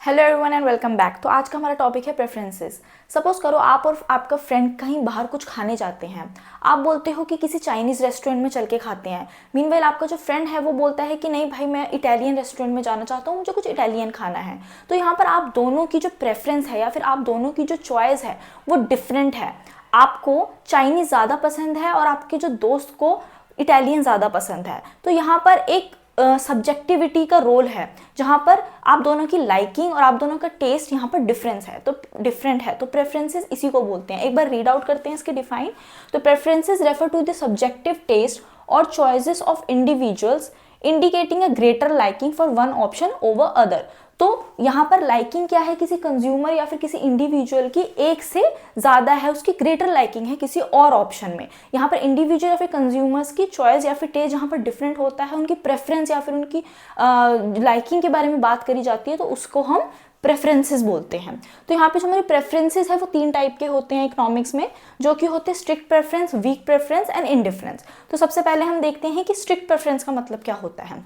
Hello everyone and welcome back. तो आज का हमारा टॉपिक है प्रेफरेंसेस। सपोज करो आप और आपका फ्रेंड कहीं बाहर कुछ खाने जाते हैं। आप बोलते हो कि किसी चाइनीज़ रेस्टोरेंट में चल के खाते हैं। मीनवाइल आपका जो फ्रेंड है वो बोलता है कि नहीं भाई, मैं इटालियन रेस्टोरेंट में जाना चाहता हूँ, मुझे कुछ इटालियन खाना है। तो यहाँ पर आप दोनों की जो प्रेफरेंस है या फिर आप दोनों की जो चॉइस है वो डिफरेंट है। आपको चाइनीज़ ज़्यादा पसंद है और आपके जो दोस्त को इटालियन ज़्यादा पसंद है। तो यहाँ पर एक सब्जेक्टिविटी का रोल है, जहाँ पर आप दोनों की लाइकिंग और आप दोनों का टेस्ट यहाँ पर डिफरेंट है। तो प्रेफरेंसेस इसी को बोलते हैं। एक बार रीड आउट करते हैं इसके डिफाइन। तो preferences refer to the subjective taste और choices of individuals indicating a greater liking for one option over other. तो यहाँ पर लाइकिंग क्या है, किसी कंज्यूमर या फिर किसी इंडिविजुअल की एक से ज़्यादा है, उसकी ग्रेटर लाइकिंग है किसी और ऑप्शन में। यहाँ पर इंडिविजुअल या फिर कंज्यूमर्स की चॉइस या फिर टेस्ट जहाँ पर डिफरेंट होता है, उनकी प्रेफरेंस या फिर उनकी लाइकिंग के बारे में बात करी जाती है, तो उसको हम प्रेफरेंसेस बोलते हैं। तो यहाँ पे जो हमारे प्रेफरेंसेस है वो 3 टाइप के होते हैं इकोनॉमिक्स में, जो कि होते हैं strict preference, weak preference and indifference. तो सबसे पहले हम देखते हैं कि स्ट्रिक्ट प्रेफरेंस का मतलब क्या होता है।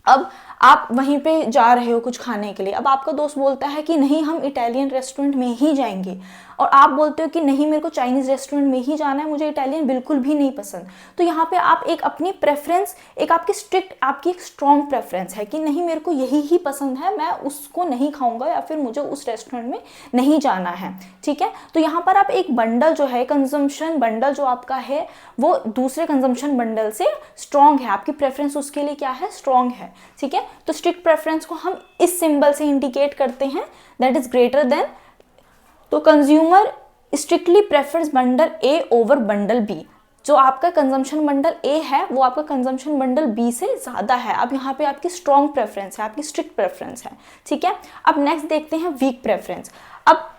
अब आप वहीं पे जा रहे हो कुछ खाने के लिए। अब आपका दोस्त बोलता है कि नहीं, हम इटालियन रेस्टोरेंट में ही जाएंगे, और आप बोलते हो कि नहीं, मेरे को चाइनीज़ रेस्टोरेंट में ही जाना है, मुझे इटालियन बिल्कुल भी नहीं पसंद। तो यहाँ पे आप एक अपनी प्रेफरेंस, एक आपकी एक स्ट्रॉन्ग प्रेफरेंस है कि नहीं, मेरे को यही ही पसंद है, मैं उसको नहीं खाऊंगा या फिर मुझे उस रेस्टोरेंट में नहीं जाना है। ठीक है। तो यहाँ पर आप एक बंडल जो है, कंजम्पशन बंडल जो आपका है वो दूसरे कंजम्पशन बंडल से स्ट्रॉन्ग है। आपकी प्रेफरेंस उसके लिए क्या है, स्ट्रॉन्ग है। ठीक है। तो स्ट्रिक्ट प्रेफरेंस को हम इस सिंबल से इंडिकेट करते हैं, दैट इज ग्रेटर देन। तो consumer strictly prefers bundle A over bundle B. जो आपका कंजम्पशन बंडल ए है वो आपका कंजम्पशन बंडल बी से ज़्यादा है। अब यहाँ पे आपकी स्ट्रॉन्ग प्रेफरेंस है, आपकी स्ट्रिक्ट प्रेफरेंस है। ठीक है। अब नेक्स्ट देखते हैं वीक प्रेफरेंस। अब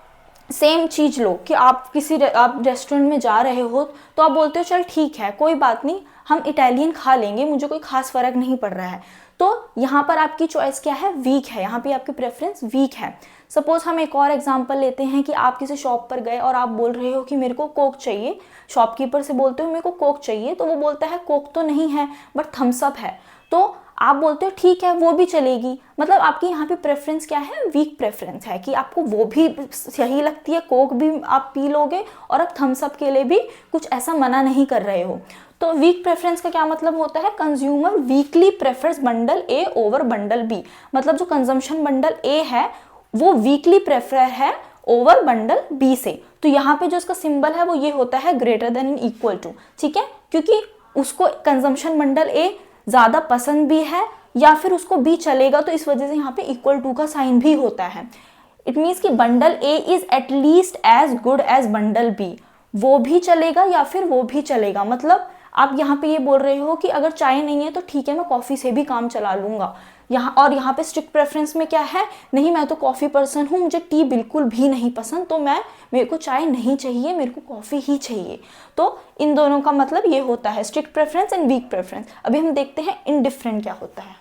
सेम चीज़ लो कि आप रेस्टोरेंट में जा रहे हो, तो आप बोलते हो चल ठीक है, कोई बात नहीं, हम इटालियन खा लेंगे, मुझे कोई खास फर्क नहीं पड़ रहा है। तो यहाँ पर आपकी चॉइस क्या है, वीक है। यहाँ पे आपकी प्रेफरेंस वीक है। सपोज हम एक और एग्जांपल लेते हैं कि आप किसी शॉप पर गए और आप बोल रहे हो कि मेरे को कोक चाहिए। शॉपकीपर से बोलते हो मेरे को कोक चाहिए, तो वो बोलता है कोक तो नहीं है बट थम्स अप है। तो आप बोलते हो ठीक है, वो भी चलेगी। मतलब आपकी यहाँ पे प्रेफरेंस क्या है, वीक प्रेफरेंस है, कि आपको वो भी सही लगती है, कोक भी आप पी लोगे और आप थम्स अप के लिए भी कुछ ऐसा मना नहीं कर रहे हो। तो वीक प्रेफरेंस का क्या मतलब होता है, consumer weekly prefers bundle A over bundle B. मतलब जो कंजम्पशन बंडल ए है वो वीकली प्रेफर है ओवर बंडल बी से। तो यहाँ पे जो इसका सिंबल है वो ये होता है greater than in equal to. ठीक है। क्योंकि उसको कंजम्पशन बंडल ए ज़्यादा पसंद भी है या फिर उसको बी चलेगा, तो इस वजह से यहाँ पे इक्वल टू का साइन भी होता है। इट मीन्स कि bundle A is at least as good as bundle B. वो भी चलेगा या फिर वो भी चलेगा। मतलब आप यहाँ पे ये बोल रहे हो कि अगर चाय नहीं है तो ठीक है, मैं कॉफ़ी से भी काम चला लूँगा। यहाँ पे स्ट्रिक्ट प्रेफरेंस में क्या है, नहीं, मैं तो कॉफ़ी पर्सन हूँ, मुझे टी बिल्कुल भी नहीं पसंद, तो मेरे को चाय नहीं चाहिए, मेरे को कॉफ़ी ही चाहिए। तो इन दोनों का मतलब ये होता है strict preference and weak preference. अभी हम देखते हैं इनडिफरेंट क्या होता है।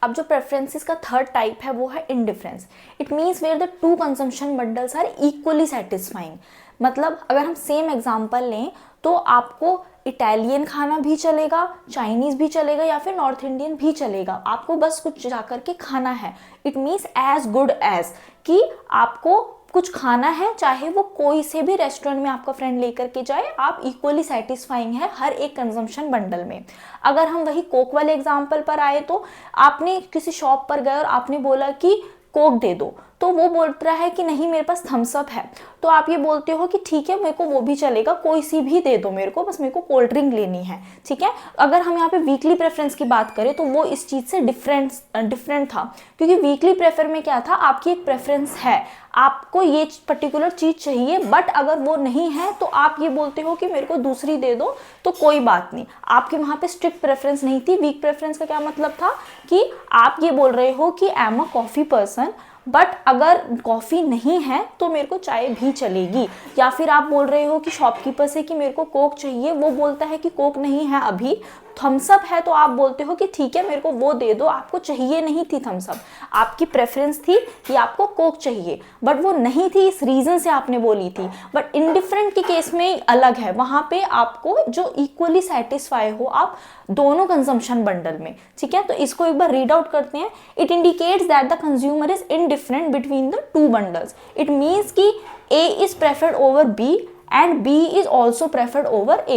अब जो प्रेफरेंसेस का थर्ड टाइप है वो है indifference. It means where the two consumption bundles are equally satisfying. मतलब अगर हम सेम एग्जांपल लें तो आपको इटालियन खाना भी चलेगा, चाइनीज़ भी चलेगा या फिर नॉर्थ इंडियन भी चलेगा, आपको बस कुछ जाकर के खाना है। It means as good as, कि आपको कुछ खाना है, चाहे वो कोई से भी रेस्टोरेंट में आपका फ्रेंड लेकर के जाए, आप इक्वली सेटिस्फाइंग है हर एक कंजम्पशन बंडल में। अगर हम वही कोक वाले एग्जांपल पर आए तो आपने किसी शॉप पर गए और आपने बोला कि कोक दे दो, तो वो बोल रहा है कि नहीं, मेरे पास थम्स अप है। तो आप ये बोलते हो कि ठीक है, मेरे को वो भी चलेगा, कोई सी भी दे दो मेरे को, बस मेरे को कोल्ड ड्रिंक लेनी है। ठीक है। अगर हम यहाँ पे वीकली प्रेफरेंस की बात करें तो वो इस चीज़ से डिफरेंट था, क्योंकि वीकली प्रेफर में क्या था, आपकी एक प्रेफरेंस है, आपको ये पर्टिकुलर चीज़ चाहिए, बट अगर वो नहीं है तो आप ये बोलते हो कि मेरे को दूसरी दे दो, तो कोई बात नहीं। आपके वहाँ पे स्ट्रिक्ट प्रेफरेंस नहीं थी। वीक प्रेफरेंस का क्या मतलब था कि आप ये बोल रहे हो कि I am a coffee person, but अगर कॉफ़ी नहीं है तो मेरे को चाय भी चलेगी। या फिर आप बोल रहे हो कि शॉपकीपर से कि मेरे को कोक चाहिए, वो बोलता है कि कोक नहीं है अभी, थम्स अप है तो आप बोलते हो कि ठीक है मेरे को वो दे दो, आपको चाहिए नहीं थी थम्स अप, आपकी प्रेफरेंस थी कि आपको कोक चाहिए, बट वो नहीं थी इस रीजन से आपने बोली थी। बट इंडिफरेंट के केस में अलग है, वहां पे आपको जो इक्वली सेटिस्फाई हो आप दोनों कंजम्पशन बंडल में, ठीक है। तो इसको एक बार रीड आउट करते हैं। It indicates that the consumer is indifferent between the two bundles. It means कि A is preferred over B and B is also preferred over A.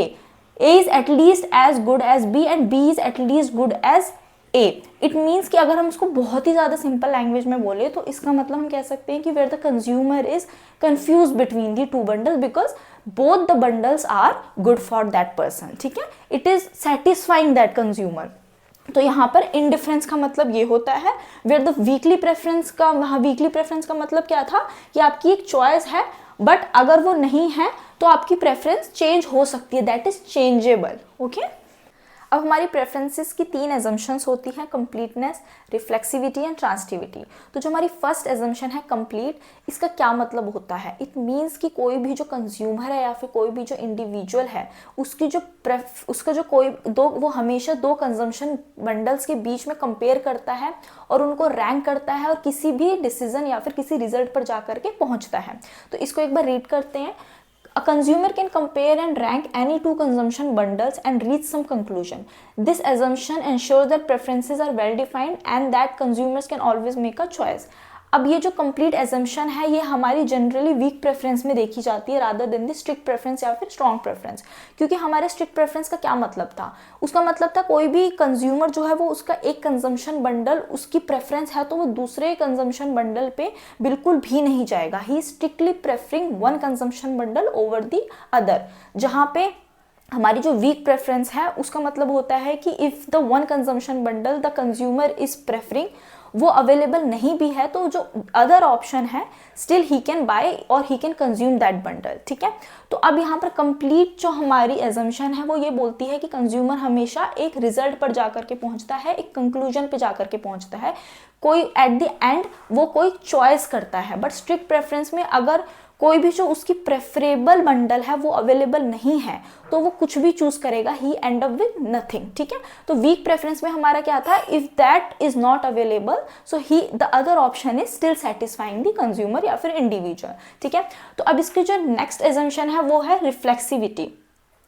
A is at least as good as B and B is at least good as A. It means कि अगर हम उसको बहुत ही ज़्यादा simple language में बोले तो इसका मतलब हम कह सकते हैं कि where the consumer is confused between the two bundles because both the bundles are good for that person, ठीक है। It is satisfying that consumer. तो यहाँ पर इंडिफरेंस का मतलब ये होता है वेयर द वीकली प्रेफरेंस का, वहाँ वीकली प्रेफरेंस का मतलब क्या था कि आपकी एक चॉइस है बट अगर वो नहीं है तो आपकी प्रेफरेंस चेंज हो सकती है, दैट इज चेंजेबल, ओके। अब हमारी प्रेफरेंसेस की 3 एजम्पशंस होती हैं, कंप्लीटनेस, रिफ्लेक्सिविटी एंड ट्रांसिटिविटी। तो जो हमारी फर्स्ट एजम्पशन है कंप्लीट, इसका क्या मतलब होता है? इट मीन्स कि कोई भी जो कंज्यूमर है या फिर कोई भी जो इंडिविजुअल है उसकी जो उसका जो कोई दो, वो हमेशा 2 कंजम्पशन बंडल्स के बीच में कंपेयर करता है और उनको रैंक करता है और किसी भी डिसीजन या फिर किसी रिजल्ट पर जाकर के पहुंचता है। तो इसको एक बार रीड करते हैं। A consumer can compare and rank any 2 consumption bundles and reach some conclusion. This assumption ensures that preferences are well defined and that consumers can always make a choice. अब ये जो कंप्लीट एजम्पशन है ये हमारी generally week preference में देखी जाती है रादर देन दी स्ट्रिक्ट प्रेफरेंस या फिर स्ट्रॉन्ग प्रेफरेंस। क्योंकि हमारे स्ट्रिक्ट प्रेफरेंस का क्या मतलब था? उसका मतलब था कोई भी कंज्यूमर जो है वो उसका एक कंजम्पशन बंडल उसकी प्रेफरेंस है तो वो दूसरे कंजम्पशन बंडल पे बिल्कुल भी नहीं जाएगा। He strictly preferring one consumption bundle over the other. जहाँ पे हमारी जो वीक प्रेफरेंस है उसका मतलब होता है कि if the one consumption bundle the consumer is preferring वो अवेलेबल नहीं भी है तो जो अदर ऑप्शन है स्टिल ही कैन बाय और he can consume that bundle, ठीक है। तो अब यहाँ पर कंप्लीट जो हमारी एजम्पशन है वो ये बोलती है कि कंज्यूमर हमेशा एक रिजल्ट पर जाकर के पहुँचता है, एक कंक्लूजन पे जाकर के पहुँचता है, कोई एट द एंड वो कोई चॉइस करता है। बट स्ट्रिक्ट प्रेफरेंस में अगर कोई भी जो उसकी प्रेफरेबल बंडल है वो अवेलेबल नहीं है तो वो कुछ भी चूज करेगा, ही एंड अप विद नथिंग, ठीक है। तो वीक प्रेफरेंस में हमारा क्या था, if that is not available so he the other option is still satisfying the consumer या फिर इंडिविजुअल, ठीक है। तो अब इसकी जो नेक्स्ट एजम्पशन है वो है रिफ्लेक्सिविटी।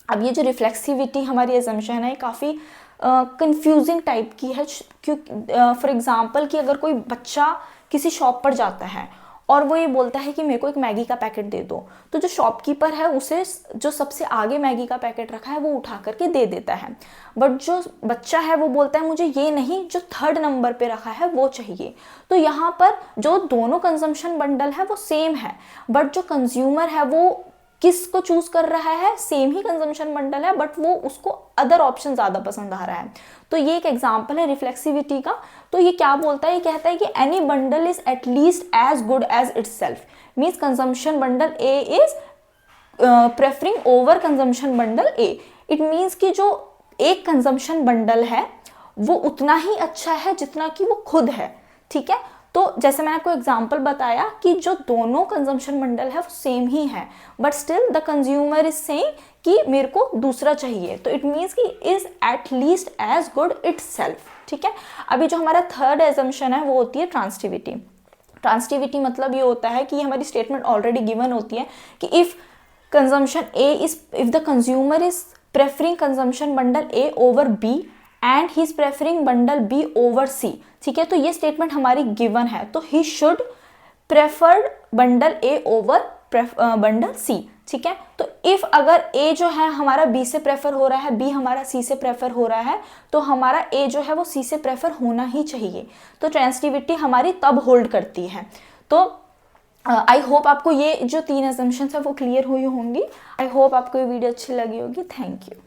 अब ये जो रिफ्लेक्सिविटी हमारी एजम्पशन है काफ़ी कंफ्यूजिंग टाइप की है। क्योंकि फॉर एग्जाम्पल कि अगर कोई बच्चा किसी शॉप पर जाता है और वो ये बोलता है कि मेरे को एक मैगी का पैकेट दे दो, तो जो शॉपकीपर है उसे जो सबसे आगे मैगी का पैकेट रखा है वो उठा करके दे देता है। बट जो बच्चा है वो बोलता है मुझे ये नहीं, जो 3rd नंबर पे रखा है वो चाहिए। तो यहाँ पर जो दोनों कंजम्पशन बंडल है वो सेम है बट जो कंज्यूमर है वो किसको चूज कर रहा है, सेम ही कंजम्पशन बंडल है बट वो उसको अदर ऑप्शन ज्यादा पसंद आ रहा है। तो ये एक एग्जांपल है रिफ्लेक्सिविटी का। तो ये क्या बोलता है, ये कहता है कि any bundle is at least as good as itself, means consumption bundle A is preferring over consumption bundle A. It means कि जो एक कंजम्पशन बंडल है वो उतना ही अच्छा है जितना कि वो खुद है, ठीक है। तो जैसे मैंने आपको एग्जांपल बताया कि जो दोनों कंजम्पशन बंडल है वो सेम ही है but still the consumer is saying कि मेरे को दूसरा चाहिए, तो इट मीन्स कि is at least as good itself, ठीक है। अभी जो हमारा 3rd एजम्पशन है वो होती है ट्रांसिटिविटी। ट्रांसिटिविटी मतलब ये होता है कि हमारी स्टेटमेंट ऑलरेडी गिवन होती है कि if consumption A is, if the consumer is preferring consumption bundle A over B and he is preferring bundle B over C, ठीक है। तो ये स्टेटमेंट हमारी गिवन है, तो he should prefer bundle A over bundle C, ठीक है। तो इफ अगर ए जो है हमारा बी से प्रेफर हो रहा है, बी हमारा सी से प्रेफर हो रहा है, तो हमारा ए जो है वो सी से प्रेफर होना ही चाहिए। तो ट्रांसिटिविटी हमारी तब होल्ड करती है। तो आई होप आपको ये जो 3 असम्पशंस है वो क्लियर हुई होंगी। आई होप आपको ये वीडियो अच्छी लगी होगी। Thank you.